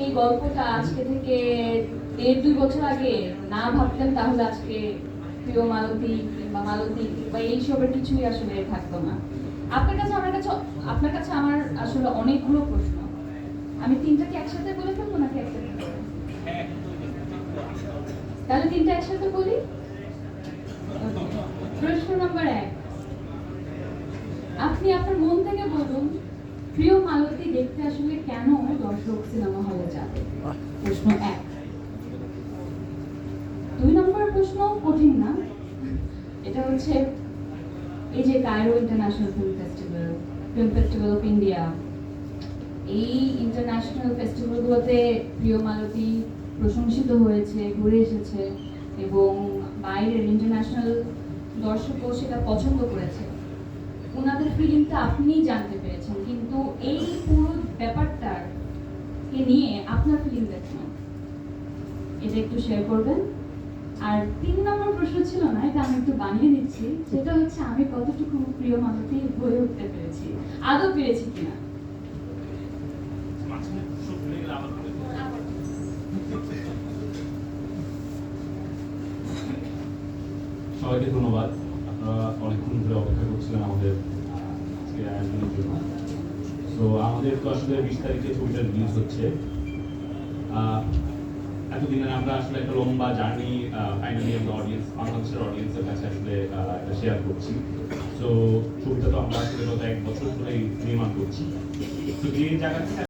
এই গল্পটা আজকে থেকে 1.5-2 বছর আগে না ভাবতেন তাহলে আজকে প্রিয় মালতী কিংবা মালতী বা এইসবের কিছুই আসলে থাকতো না। আপনার কাছে আমার আসলে অনেকগুলো প্রশ্ন। আমি তিনটা কি একসাথে বলে ফেলবো নাকি একটা? তাহলে তিনটা একসাথে বলি। প্রশ্ন নাম্বার 1, আপনি আপনার মন থেকে বলুন প্রিয় মালতী দেখতে আসলে কেন দর্শক সিনেমা হলে যাবে? প্রশ্ন 1। 2 নম্বর প্রশ্ন কঠিন না, এটা হচ্ছে এই যে Cairo international film festival of India, এই ইন্টারন্যাশনাল ফেস্টিভ্যালগুলোতে প্রিয় মালতী প্রশংসিত হয়েছে, ঘুরে এসেছে এবং বাইরের ইন্টারন্যাশনাল দর্শকও সেটা পছন্দ করেছে। ওনাদের ফিলিংটা আপনি জানতে পেরেছেন, কিন্তু এই পুরো ব্যাপারটার কে নিয়ে আপনার ফিলিং দেখুন, এটা একটু শেয়ার করবেন। আর 3 নম্বর প্রশ্ন ছিল না, এটা আমি একটু বানিয়ে দিচ্ছি, সেটা হচ্ছে আমি কতটুকু প্রিয় মালতী হয়ে উঠতে পেরেছি, আদৌ পেরেছি কিনা। সবাইকে ধন্যবাদ। আপনারা অনেকক্ষণ ধরে অপেক্ষা করছিলেন আমাদের আজকে আয়োজনের জন্য। তো আমাদের তো আসলে 20 তারিখে ছবিটা রিলিজ হচ্ছে। এতদিনের আমরা আসলে একটা লম্বা জার্নি ফাইনালি আমরা বাংলাদেশের অডিয়েন্সের কাছে আসলে এটা শেয়ার করছি। তো ছবিটা তো আমরা আসলে গত 1 বছর ধরেই নির্মাণ করছি। তো যে জায়গা থেকে